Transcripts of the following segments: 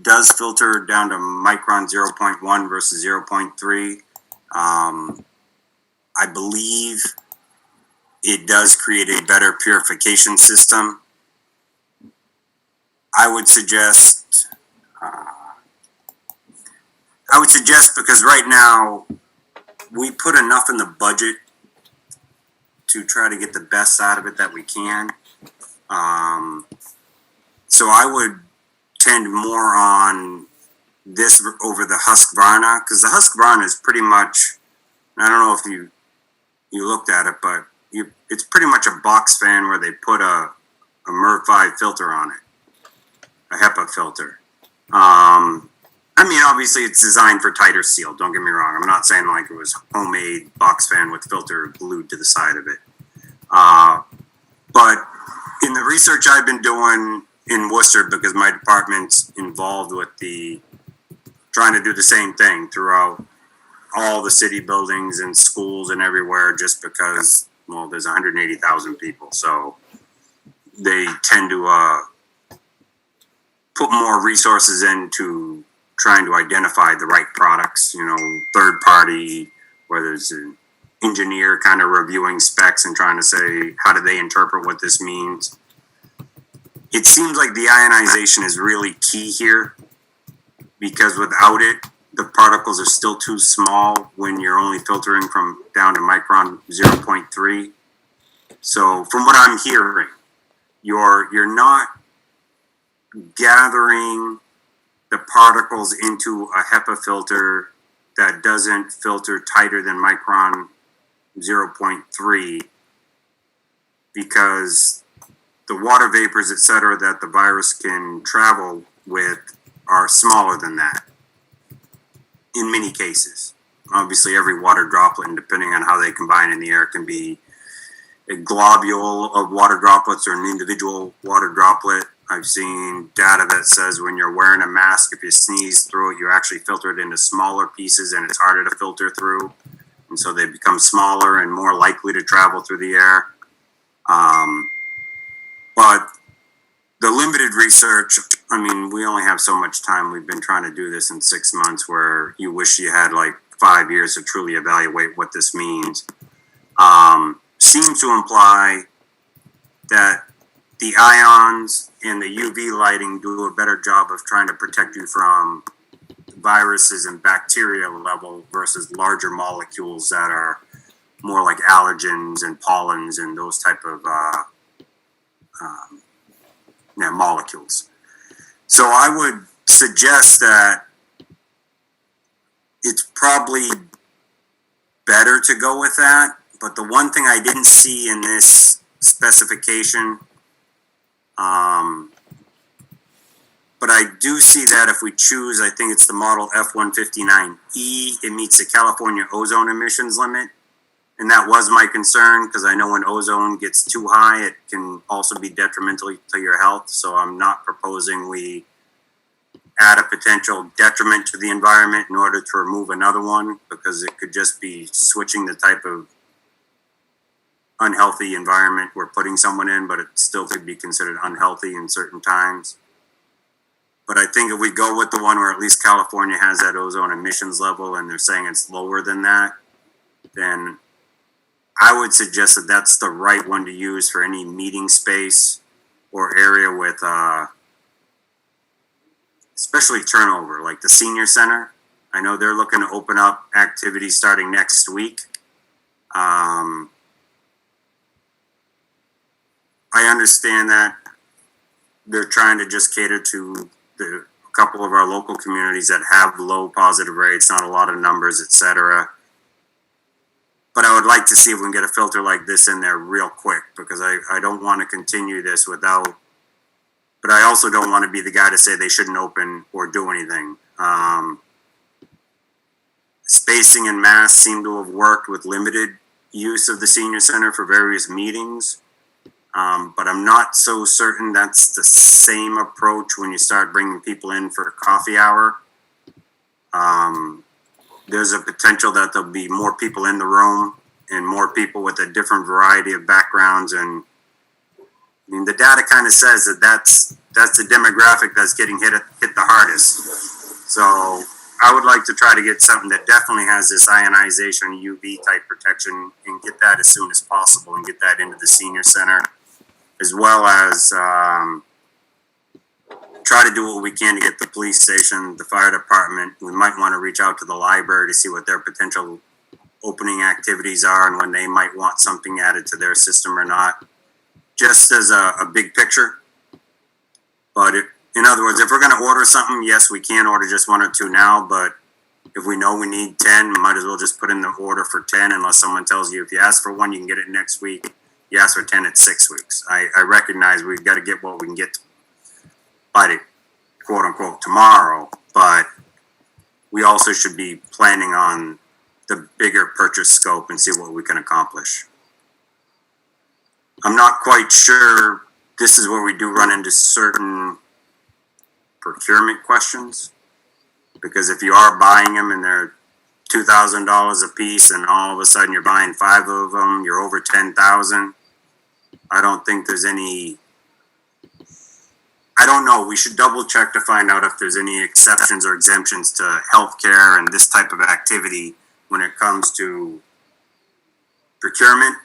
does filter down to micron 0.1 versus 0.3. I believe it does create a better purification system. I would suggest because right now we put enough in the budget to try to get the best out of it that we can. So I would tend more on this over the Husqvarna, because the Husqvarna is pretty much, I don't know if you looked at it, but it's pretty much a box fan where they put a MERV 5 filter on it, a HEPA filter. I mean, obviously it's designed for tighter seal, don't get me wrong. I'm not saying like it was homemade box fan with filter glued to the side of it. But in the research I've been doing in Worcester, because my department's involved with trying to do the same thing throughout all the city buildings and schools and everywhere, just because, well, there's 180,000 people. So they tend to put more resources into trying to identify the right products, third party, whether it's an engineer kind of reviewing specs and trying to say, how do they interpret what this means? It seems like the ionization is really key here, because without it, the particles are still too small when you're only filtering from down to micron 0.3. So from what I'm hearing, you're not gathering the particles into a HEPA filter that doesn't filter tighter than micron 0.3, because the water vapors, etc., that the virus can travel with are smaller than that in many cases. Obviously, every water droplet, and depending on how they combine in the air, can be a globule of water droplets or an individual water droplet. I've seen data that says when you're wearing a mask, if you sneeze through it, you actually filter it into smaller pieces and it's harder to filter through. And so they become smaller and more likely to travel through the air. But the limited research, I mean, we only have so much time. We've been trying to do this in 6 months, where you wish you had like 5 years to truly evaluate what this means. Seems to imply that the ions and the UV lighting do a better job of trying to protect you from viruses and bacteria level versus larger molecules that are more like allergens and pollens and those type of molecules. So I would suggest that it's probably better to go with that. But the one thing I didn't see in this specification, but I do see that if we choose, I think it's the model F159E, it meets the California ozone emissions limit. And that was my concern, because I know when ozone gets too high, it can also be detrimental to your health. So I'm not proposing we add a potential detriment to the environment in order to remove another one, because it could just be switching the type of unhealthy environment we're putting someone in, but it still could be considered unhealthy in certain times. But I think if we go with the one where at least California has that ozone emissions level and they're saying it's lower than that, then I would suggest that that's the right one to use for any meeting space or area with, especially turnover, like the senior center. I know they're looking to open up activities starting next week. I understand that they're trying to just cater to a couple of our local communities that have low positive rates, not a lot of numbers, etc. But I would like to see if we can get a filter like this in there real quick, because I don't want to continue this without, but I also don't want to be the guy to say they shouldn't open or do anything. Spacing and masks seem to have worked with limited use of the senior center for various meetings. But I'm not so certain that's the same approach when you start bringing people in for a coffee hour. There's a potential that there'll be more people in the room and more people with a different variety of backgrounds and I mean, the data kind of says that that's the demographic that's getting hit the hardest. So I would like to try to get something that definitely has this ionization UV type protection and get that as soon as possible and get that into the senior center, as well as try to do what we can to get the police station, the fire department. We might want to reach out to the library to see what their potential opening activities are and when they might want something added to their system or not, just as a big picture. But in other words, if we're going to order something, yes, we can order just 1 or 2 now, but if we know we need 10, we might as well just put in the order for 10, unless someone tells you if you ask for 1, you can get it next week. You ask for 10, it's 6 weeks. I recognize we've got to get what we can get by the quote unquote tomorrow, but we also should be planning on the bigger purchase scope and see what we can accomplish. I'm not quite sure. This is where we do run into certain procurement questions, because if you are buying them and they're $2,000 a piece and all of a sudden you're buying 5 of them, you're over 10,000. I don't think there's any, I don't know. We should double check to find out if there's any exceptions or exemptions to healthcare and this type of activity when it comes to procurement,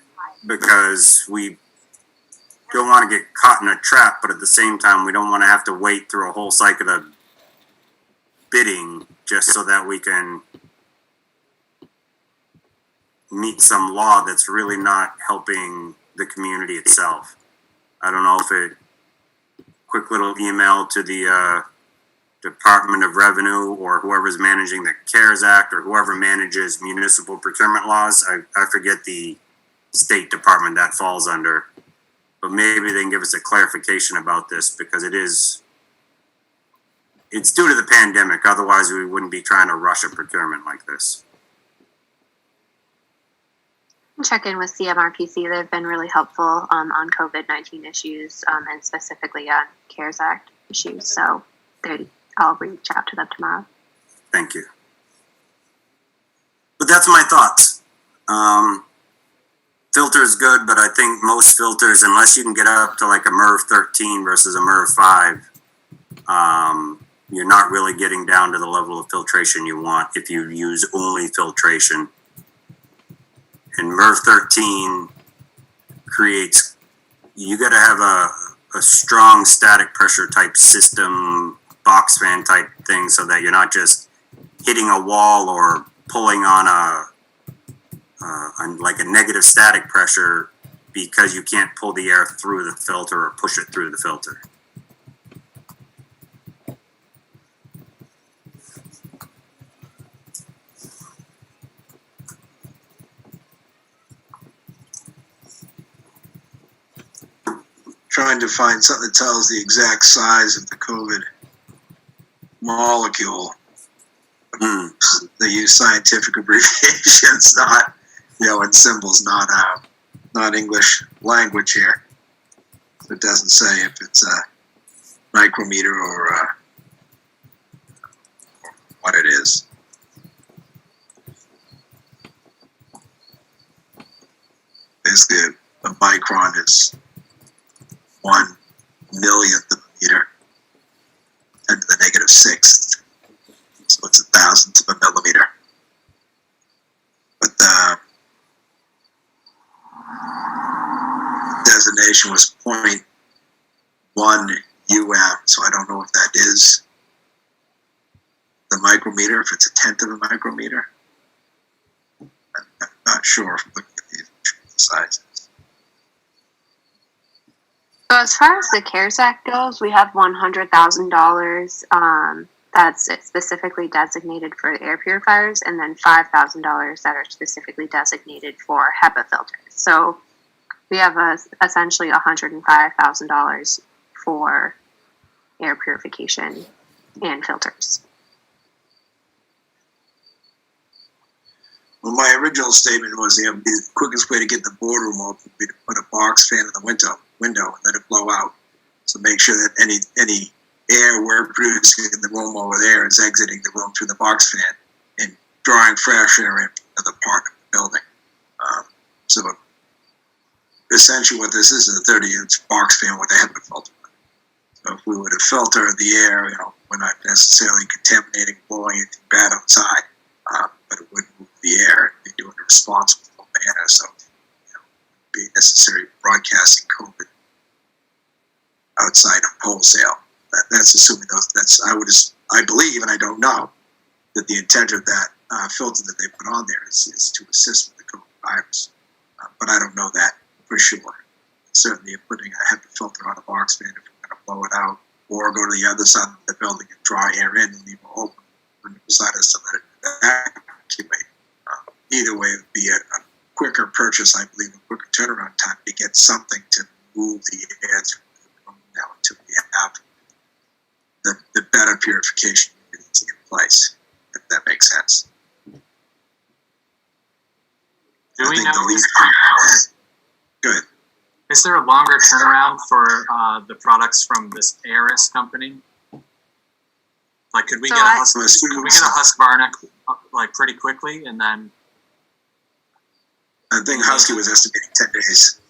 because we don't want to get caught in a trap, but at the same time, we don't want to have to wait through a whole cycle of bidding just so that we can meet some law that's really not helping the community itself. I don't know if it, quick little email to the Department of Revenue or whoever's managing the CARES Act or whoever manages municipal procurement laws. I forget the state department that falls under, but maybe they can give us a clarification about this, because it's due to the pandemic. Otherwise, we wouldn't be trying to rush a procurement like this. Check in with CMRPC. They've been really helpful on COVID-19 issues and specifically on CARES Act issues. So I'll reach out to them tomorrow. Thank you. But that's my thoughts. Filter is good, but I think most filters, unless you can get up to like a MERV 13 versus a MERV 5, you're not really getting down to the level of filtration you want if you use only filtration. And MERV 13 creates, you got to have a strong static pressure type system, box fan type thing, so that you're not just hitting a wall or pulling on like a negative static pressure because you can't pull the air through the filter or push it through the filter. Trying to find something that tells the exact size of the COVID molecule. They use scientific abbreviations, not, and symbols, not English language here. It doesn't say if it's a micrometer or what it is. Basically, a micron is 1/1,000,000th of a meter, 10 to the negative 6th. So it's 1,000th of a millimeter. But the designation was 0.1 UM, so I don't know if that is the micrometer, if it's 1/10 of a micrometer. I'm not sure if looking at these sizes. So as far as the CARES Act goes, we have $100,000 that's specifically designated for air purifiers, and then $5,000 that are specifically designated for HEPA filters. So we have essentially $105,000 for air purification and filters. Well, my original statement was the quickest way to get the boardroom open would be to put a box fan in the window and let it blow out. So make sure that any air we're producing in the room over there is exiting the room through the box fan and drawing fresh air into the part of the building. So essentially what this is a 30-inch box fan with a HEPA filter. So if we were to filter the air, we're not necessarily contaminating, blowing anything bad outside, but it would move the air and do it in a responsible manner. So, be necessary broadcasting COVID outside of wholesale. That's assuming I believe, and I don't know, that the intent of that filter that they put on there is to assist with the COVID virus. But I don't know that for sure. Certainly, putting a HEPA filter on a box fan, if we're going to blow it out, or go to the other side of the building and draw air in and leave it open, and decide us to let it evacuate. Either way, it would be a quicker purchase, I believe, a quicker turnaround time to get something to move the air through the room now until we have the better purification in place, if that makes sense. Do we know? Good. Is there a longer turnaround for the products from this Aris company? Like, could we get a Husqvarna like pretty quickly, and then? I think Husky was estimating 10 days.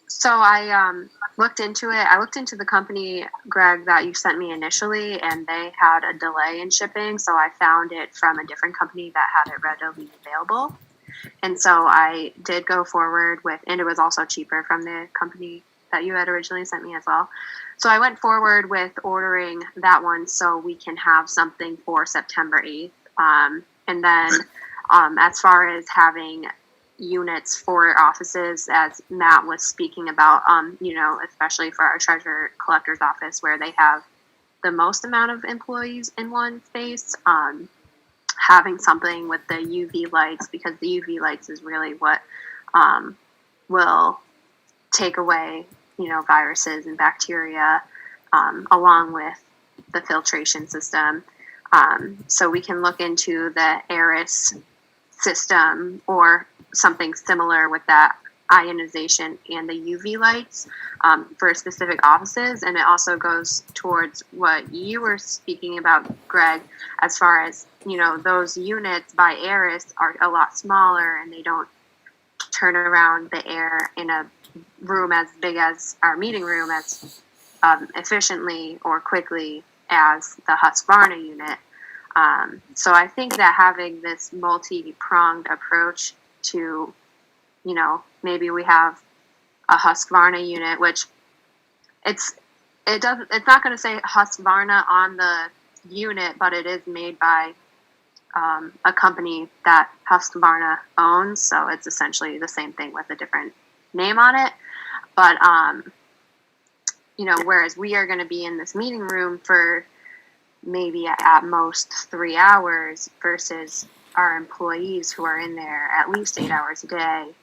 So I looked into it. I looked into the company, Greg, that you sent me initially, and they had a delay in shipping. So I found it from a different company that had it readily available. And so I did go forward with, and it was also cheaper from the company that you had originally sent me as well. So I went forward with ordering that one so we can have something for September 8th. And then as far as having units for offices, as Matt was speaking about, especially for our treasurer collector's office where they have the most amount of employees in one space, having something with the UV lights, because the UV lights is really what will take away, viruses and bacteria, along with the filtration system. So we can look into the Aris system or something similar with that ionization and the UV lights for specific offices. And it also goes towards what you were speaking about, Greg, as far as, those units by Aris are a lot smaller and they don't turn around the air in a room as big as our meeting room as efficiently or quickly as the Husqvarna unit. So I think that having this multi-pronged approach to, maybe we have a Husqvarna unit, which it's not going to say Husqvarna on the unit, but it is made by a company that Husqvarna owns. So it's essentially the same thing with a different name on it. But, whereas we are going to be in this meeting room for maybe at most 3 hours versus our employees who are in there at least 8 hours a day,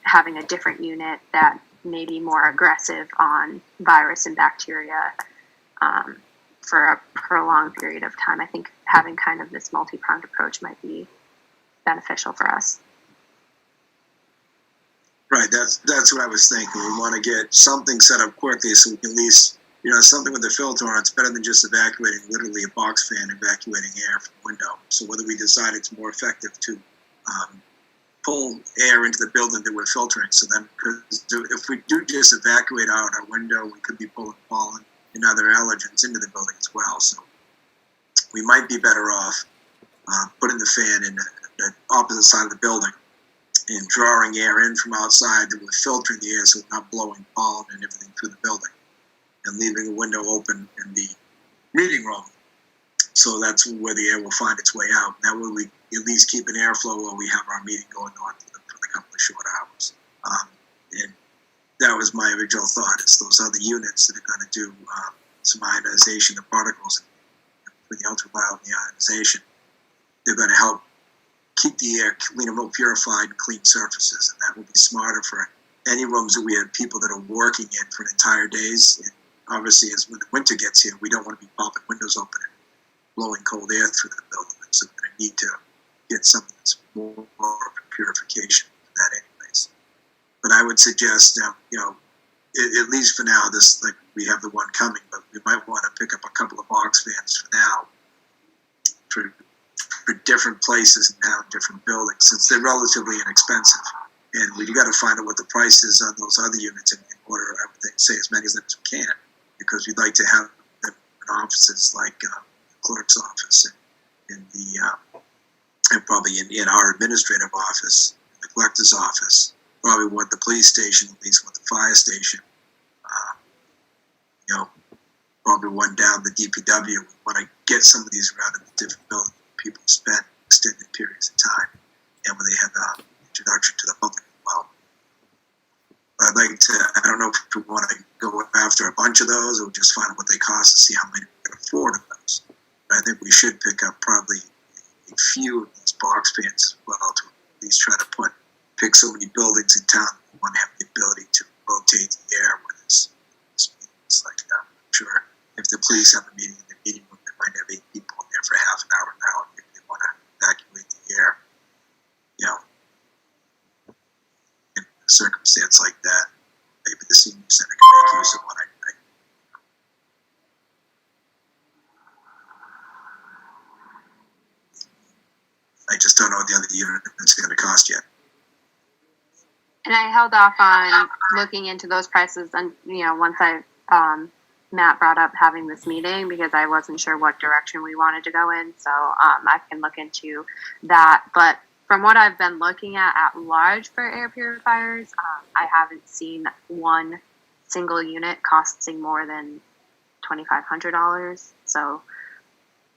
having a different unit that may be more aggressive on virus and bacteria for a prolonged period of time. I think having kind of this multi-pronged approach might be beneficial for us. Right, that's what I was thinking. We want to get something set up quickly so we can at least, something with the filter on. It's better than just evacuating, literally a box fan evacuating air from the window. So whether we decide it's more effective to pull air into the building that we're filtering, so then, because if we do just evacuate out our window, we could be pulling pollen and other allergens into the building as well. So we might be better off putting the fan in the opposite side of the building and drawing air in from outside that we're filtering the air so we're not blowing pollen and everything through the building, and leaving a window open in the meeting room. So that's where the air will find its way out. That way we at least keep an airflow while we have our meeting going on for the couple of short hours. And that was my original thought, is those other units that are going to do some ionization of particles for the ultraviolet and the ionization, they're going to help keep the air clean, more purified and clean surfaces. And that will be smarter for any rooms that we have people that are working in for entire days. And obviously, as when the winter gets here, we don't want to be popping windows open and blowing cold air through the building. So we're going to need to get something that's more of a purification for that anyways. But I would suggest, at least for now, this, like, we have the one coming, but we might want to pick up a couple of box fans for now for different places and have different buildings, since they're relatively inexpensive. And we got to find out what the price is on those other units in order, I would think, say as many of them as we can, because we'd like to have them in offices like the clerk's office and and probably in our administrative office, the collector's office, probably want the police station, at least want the fire station, probably one down the DPW. We want to get some of these around in the different buildings where people spend extended periods of time and when they have an introduction to the public as well. But I'd like to, I don't know if we want to go after a bunch of those or just find out what they cost and see how many we can afford of those. But I think we should pick up probably a few of these box fans as well to at least try to pick so many buildings in town that want to have the ability to rotate the air with this meetings like that. I'm sure if the police have a meeting in the meeting room, they might have 8 people in there for half an hour now if they want to evacuate the air. In a circumstance like that, maybe the senior center can make use of one. I just don't know what the other unit is going to cost yet. And I held off on looking into those prices, and once Matt brought up having this meeting because I wasn't sure what direction we wanted to go in. So I can look into that. But from what I've been looking at large for air purifiers, I haven't seen one single unit costing more than $2,500. So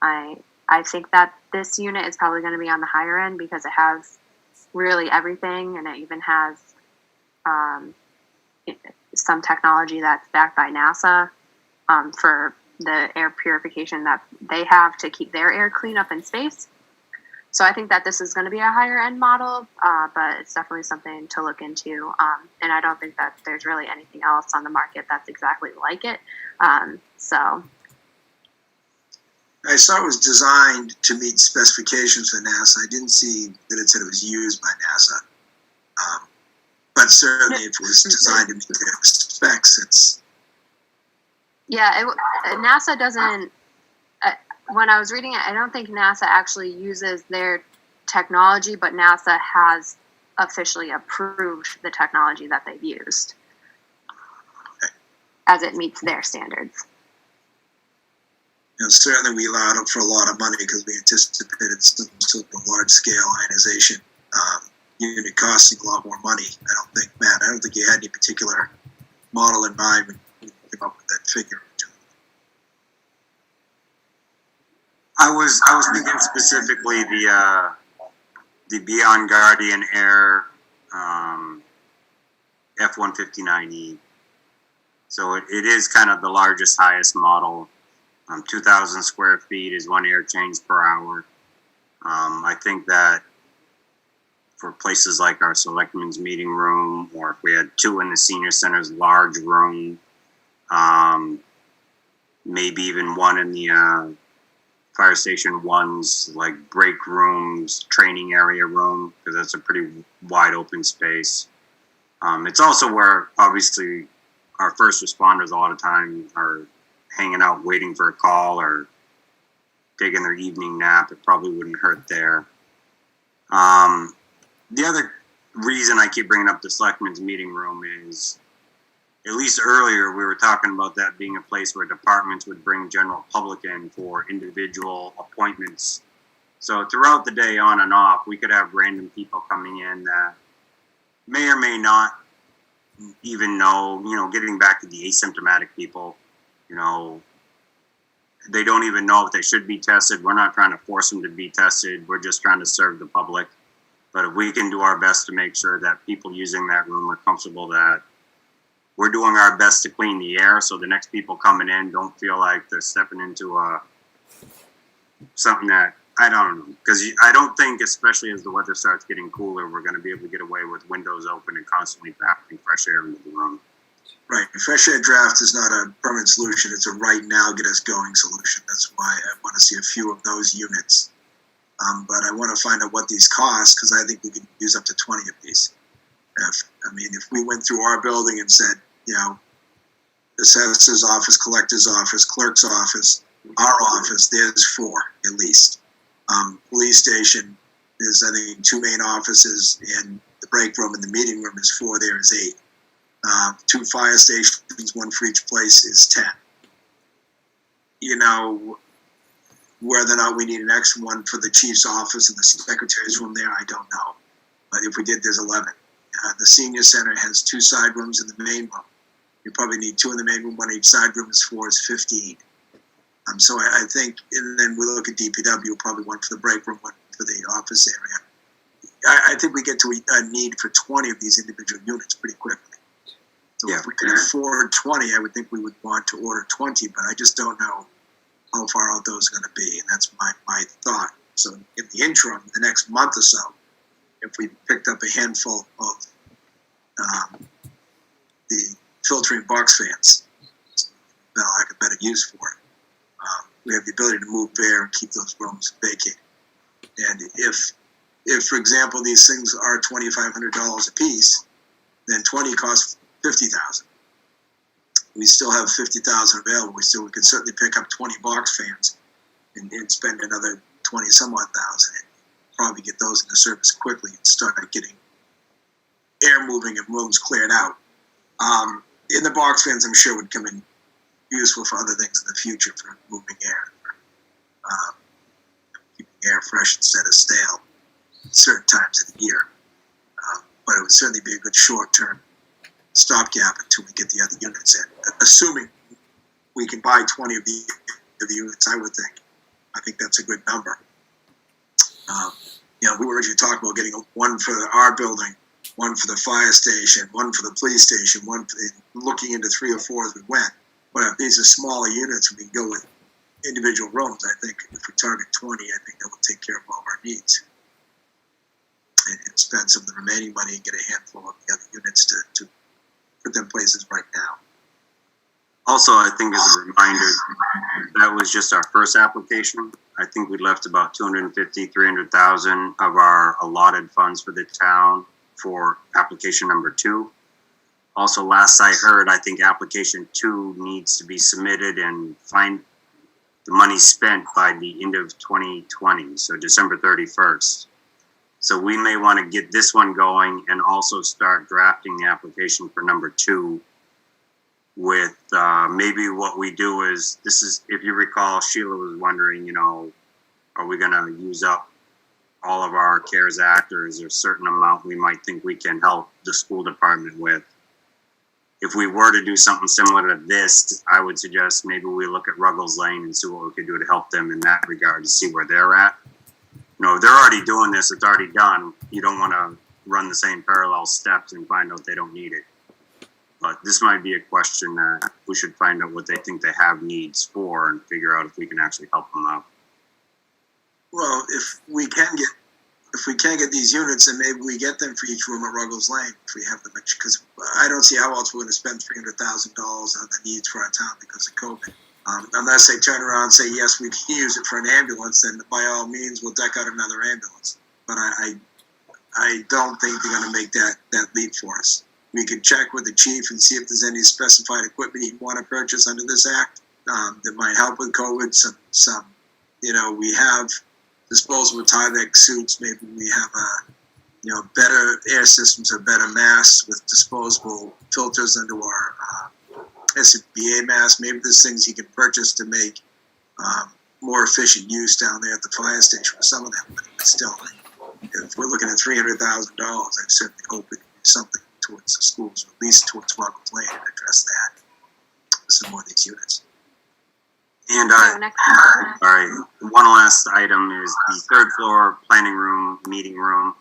I think that this unit is probably going to be on the higher end because it has really everything, and it even has some technology that's backed by NASA for the air purification that they have to keep their air clean up in space. So I think that this is going to be a higher end model, but it's definitely something to look into. And I don't think that there's really anything else on the market that's exactly like it. So I saw it was designed to meet specifications for NASA. I didn't see that it said it was used by NASA. But certainly if it was designed to meet their specs, it's... Yeah, NASA doesn't... when I was reading it, I don't think NASA actually uses their technology, but NASA has officially approved the technology that they've used as it meets their standards. And certainly we allowed it for a lot of money because we anticipated some sort of large-scale ionization unit costing a lot more money. Matt, I don't think you had any particular model in mind when you came up with that figure. I was thinking specifically the Beyond Guardian Air F-159E. So it is kind of the largest, highest model. 2,000 square feet is 1 air change per hour. I think that for places like our selectmen's meeting room, or if we had 2 in the senior center's large room, maybe even 1 in the fire station 1's like break rooms, training area room, because that's a pretty wide open space. It's also where obviously our first responders a lot of time are hanging out waiting for a call or taking their evening nap. It probably wouldn't hurt there. The other reason I keep bringing up the selectmen's meeting room is, at least earlier, we were talking about that being a place where departments would bring general public in for individual appointments. So throughout the day, on and off, we could have random people coming in that may or may not even know, getting back to the asymptomatic people, they don't even know if they should be tested. We're not trying to force them to be tested. We're just trying to serve the public. But if we can do our best to make sure that people using that room are comfortable, that we're doing our best to clean the air so the next people coming in don't feel like they're stepping into something that, I don't know. Because I don't think, especially as the weather starts getting cooler, we're going to be able to get away with windows open and constantly drafting fresh air into the room. Right. A fresh air draft is not a permanent solution. It's a right now, get us going solution. That's why I want to see a few of those units. But I want to find out what these cost, because I think we can use up to 20 of these. If we went through our building and said, assessor's office, collector's office, clerk's office, our office, there's 4 at least. Police station, there's, I think, 2 main offices and the break room and the meeting room is 4, there is 8. 2 fire stations, 1 for each place, is 10. You know, whether or not we need an extra one for the chief's office and the secretary's room there, I don't know. But if we did, there's 11. The senior center has 2 side rooms in the main room. You probably need 2 in the main room, 1 each side room is 4, is 15. So I think, and then we look at DPW, probably 1 for the break room, 1 for the office area. I think we get to a need for 20 of these individual units pretty quickly. So if we could afford 20, I would think we would want to order 20, but I just don't know how far out those are going to be, and that's my thought. So in the interim, the next month or so, if we picked up a handful of the filtering box fans, now I could better use for it. We have the ability to move air and keep those rooms vacated. And if for example, these things are $2,500 a piece, then 20 costs $50,000. We still have $50,000 available. We could certainly pick up 20 box fans and spend another 20 some odd thousand and probably get those into service quickly and start getting air moving and rooms cleared out. In the box fans, I'm sure would come in useful for other things in the future, for moving air, for keeping air fresh instead of stale at certain times of the year. But it would certainly be a good short-term stopgap until we get the other units in. Assuming we can buy 20 of the units, I would think. I think that's a good number. We were originally talking about getting 1 for our building, 1 for the fire station, 1 for the police station, 1 for looking into 3 or 4 as we went. But if these are smaller units, we can go with individual rooms. I think if we target 20, I think that will take care of all of our needs. And spend some of the remaining money and get a handful of the other units to put them places right now. Also, I think as a reminder, that was just our first application. I think we left about 250, 300,000 of our allotted funds for the town for application number 2. Also, last I heard, I think application 2 needs to be submitted and find the money spent by the end of 2020, so December 31st. So we may want to get this one going and also start drafting the application for number 2 with maybe what we do is, this is, if you recall, Sheila was wondering, are we going to use up all of our CARES Act, or is there a certain amount we might think we can help the school department with? If we were to do something similar to this, I would suggest maybe we look at Ruggles Lane and see what we could do to help them in that regard to see where they're at. If they're already doing this, it's already done. You don't want to run the same parallel steps and find out they don't need it. But this might be a question that we should find out what they think they have needs for and figure out if we can actually help them out. Well, if we can get these units, then maybe we get them for each room at Ruggles Lane if we have them. Because I don't see how else we're going to spend $300,000 on the needs for our town because of COVID. Unless they turn around and say, yes, we can use it for an ambulance, then by all means, we'll deck out another ambulance. But I don't think they're going to make that leap for us. We could check with the chief and see if there's any specified equipment he'd want to purchase under this act that might help with COVID. Some we have disposable Tyvek suits. Maybe we have better air systems or better masks with disposable filters into our SBA mask. Maybe there's things you can purchase to make more efficient use down there at the fire station for some of them. But still, if we're looking at $300,000, I certainly hope it can do something towards the schools, or at least towards Ruggles Lane, and address that with some more of these units. And one last item is the 3rd floor planning room, meeting room.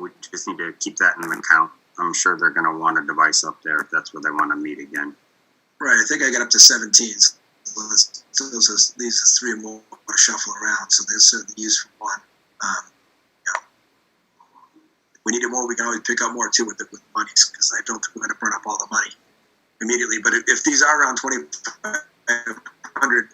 We just need to keep that in the count. I'm sure they're going to want a device up there if that's where they want to meet again. Right, I think I got up to 17. So these are 3 more to shuffle around. So there's certainly use for one. If we need more, we can always pick up more too with monies, because I don't think we're going to burn up all the money immediately. But if these are around 2,500,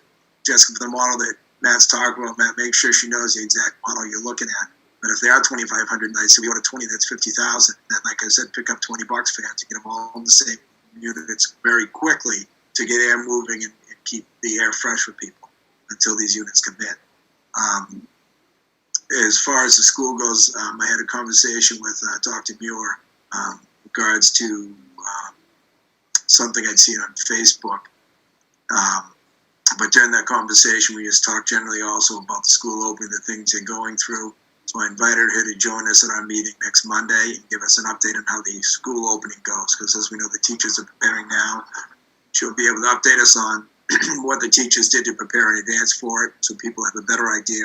Jessica, for the model that Matt's talking about, Matt, make sure she knows the exact model you're looking at. But if they are 2,500, and I say we order 20, that's 50,000. Then, like I said, pick up 20 box fans and get them all in the same units very quickly to get air moving and keep the air fresh for people until these units come in. as far as the school goes, I had a conversation with Dr. Muir regards to something I'd seen on Facebook. But during that conversation, we just talked generally also about the school opening, the things they're going through. So I invited her to join us at our meeting next Monday and give us an update on how the school opening goes. Because as we know, the teachers are preparing now. She'll be able to update us on what the teachers did to prepare in advance for it, so people have a better idea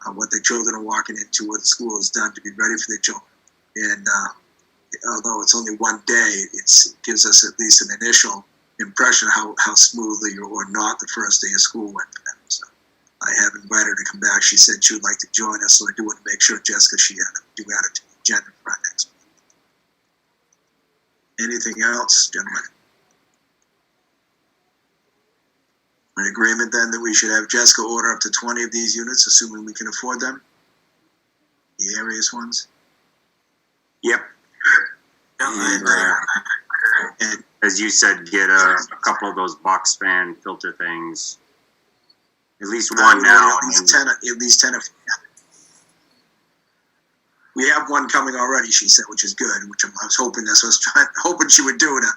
of what their children are walking into, what the school has done to be ready for their children. And although it's only one day, it gives us at least an initial impression of how smoothly or not the first day of school went for them. So I have invited her to come back. She said she would like to join us, so I do want to make sure, Jessica, she do add it to the agenda for our next meeting. Anything else, gentlemen? An agreement then that we should have Jessica order up to 20 of these units, assuming we can afford them? The areas ones? Yep. And as you said, get a couple of those box fan filter things. At least one now. At least 10 of them. We have one coming already, she said, which is good, which I was hoping hoping she would do to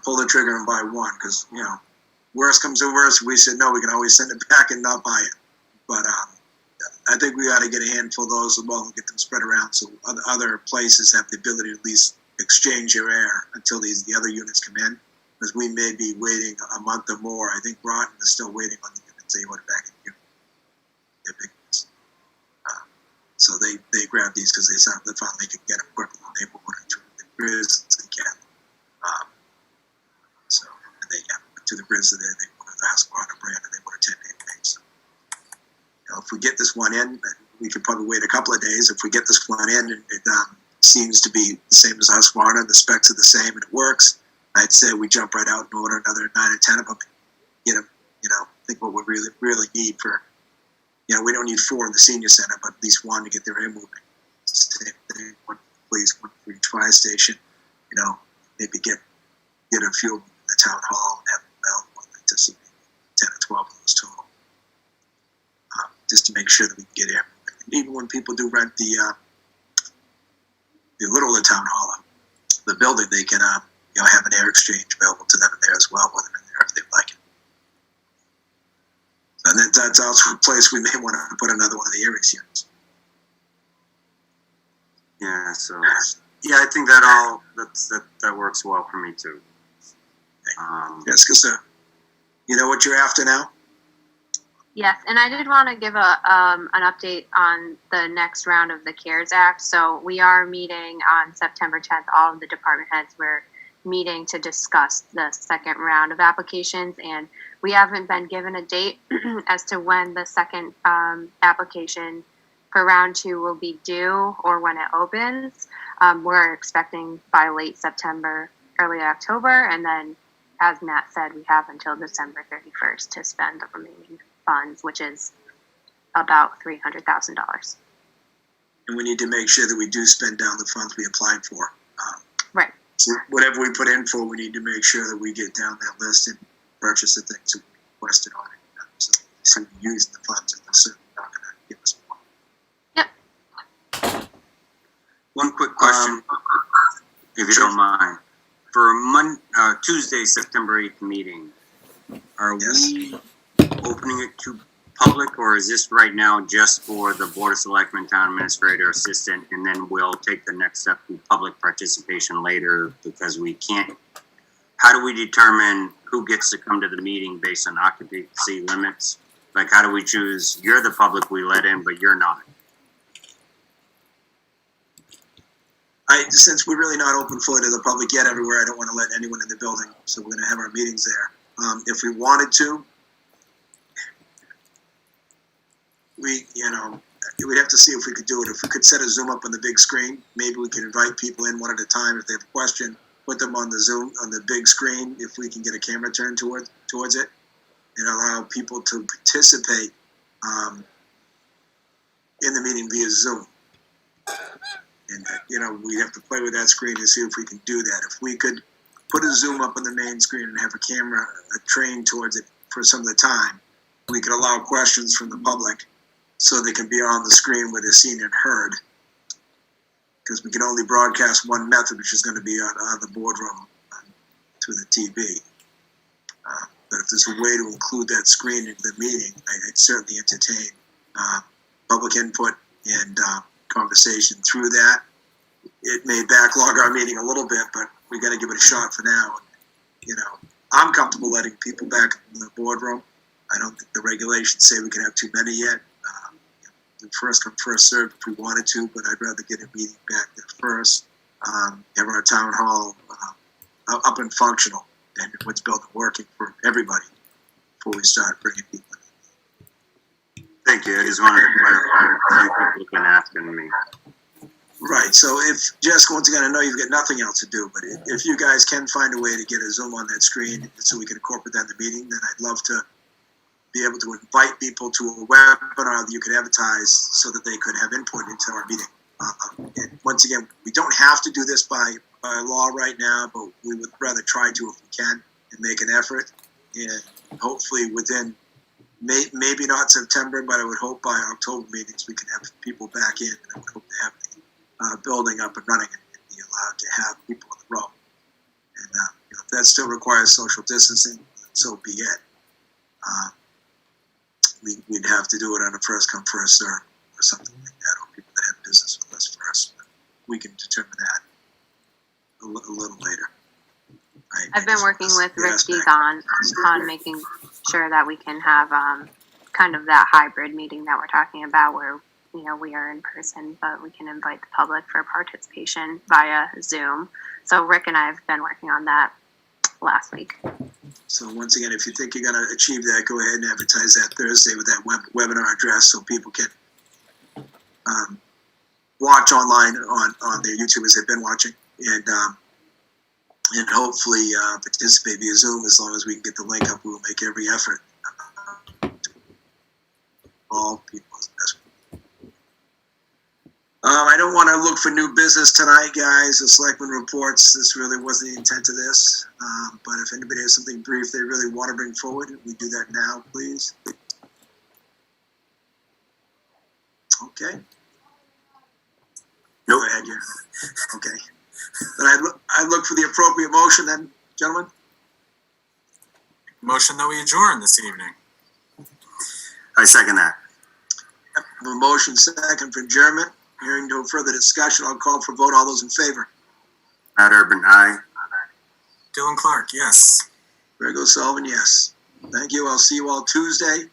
pull the trigger and buy one, because, worst comes to worst, we said, no, we can always send it back and not buy it. But I think we ought to get a handful of those as well and get them spread around so other places have the ability to at least exchange your air until the other units come in. Because we may be waiting a month or more. I think Groton is still waiting on the units they ordered back in June. They're big ones. So they grabbed these because they finally could get them quickly when they were ordered to the Grizz and Cat. So they got to the Grizz, they ordered the Husqvarna brand and they ordered 10-day wait. So, if we get this one in, we could probably wait a couple of days. If we get this one in and it seems to be the same as Husqvarna, the specs are the same and it works, I'd say we jump right out and order another 9 or 10 of them. Get them, think what we really need for, we don't need 4 in the senior center, but at least 1 to get their air moving. Same thing, one for each fire station. Maybe get a few in the town hall and have them available. I'd like to see 10 or 12 of those total, just to make sure that we can get air moving. And even when people do rent the little town hall, the building, they can have an air exchange available to them in there as well, when they're in there if they like it. And then that's also a place we may want to put another one of the Aries units. Yeah, so I think that works well for me too. Yes, because you know what you're after now? Yes, and I did want to give an update on the next round of the CARES Act. So we are meeting on September 10th. All of the department heads were meeting to discuss the second round of applications, and we haven't been given a date as to when the second application for round 2 will be due or when it opens. We're expecting by late September, early October, and then, as Matt said, we have until December 31st to spend the remaining funds, which is about $300,000. And we need to make sure that we do spend down the funds we applied for. Right. So whatever we put in for, we need to make sure that we get down that list and purchase the things that we requested on it. So we use the funds and they're certainly not going to give us more. Yep. One quick question, if you don't mind. For Tuesday, September 8th meeting, are we opening it to public, or is this right now just for the Board of Selectmen, Town Administrator, Assistant, and then we'll take the next step to public participation later because we can't? How do we determine who gets to come to the meeting based on occupancy limits? Like, how do we choose, you're the public we let in, but you're not? Since we're really not open fully to the public yet everywhere, I don't want to let anyone in the building, so we're going to have our meetings there. If we wanted to, we'd have to see if we could do it. If we could set a Zoom up on the big screen, maybe we could invite people in one at a time. If they have a question, put them on the Zoom, on the big screen, if we can get a camera turned towards it, and allow people to participate in the meeting via Zoom. And, we have to play with that screen to see if we can do that. If we could put a Zoom up on the main screen and have a camera trained towards it for some of the time, we could allow questions from the public so they can be on the screen where they're seen and heard. Because we can only broadcast one method, which is going to be on the boardroom through the TV. But if there's a way to include that screen into the meeting, I'd certainly entertain public input and conversation through that. It may backlog our meeting a little bit, but we got to give it a shot for now. You know, I'm comfortable letting people back in the boardroom. I don't think the regulations say we can have too many yet. First come, first served if we wanted to, but I'd rather get a meeting back there first. Have our town hall up and functional, and what's built and working for everybody before we start bringing people in. Thank you. I just wanted to clarify. People have been asking me. Right. So if Jessica, once again, I know you've got nothing else to do, but if you guys can find a way to get a Zoom on that screen so we can incorporate that in the meeting, then I'd love to be able to invite people to a webinar that you could advertise so that they could have input into our meeting. And once again, we don't have to do this by law right now, but we would rather try to if we can and make an effort. And hopefully within, maybe not September, but I would hope by October meetings we can have people back in, and I would hope to have the building up and running and be allowed to have people in the room. And if that still requires social distancing, so be it. We'd have to do it on a first come, first serve or something like that, or people that have business with us first. But we can determine that a little later. I've been working with Rich Deegan on making sure that we can have kind of that hybrid meeting that we're talking about where, you know, we are in person, but we can invite the public for participation via Zoom. So Rick and I have been working on that last week. So once again, if you think you're going to achieve that, go ahead and advertise that Thursday with that webinar address so people can watch online on their YouTube as they've been watching, and hopefully participate via Zoom. As long as we can get the link up, we will make every effort. All people as best. I don't want to look for new business tonight, guys. The selectmen reports, this really wasn't the intent of this. But if anybody has something brief they really want to bring forward, we do that now, please. Okay. Nope. Go ahead, yeah. Okay. Then I look for the appropriate motion then, gentlemen. Motion that we adjourn this evening. I second that. A motion second for adjournment. Hearing no further discussion, I'll call for vote. All those in favor? Matt Urban, aye. Dylan Clark, yes. Grego Sullivan, yes. Thank you. I'll see you all Tuesday.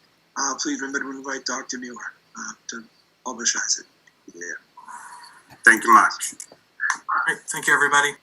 Please remember to invite Dr. Muir to publicize it. Yeah. Thank you much. Great. Thank you, everybody.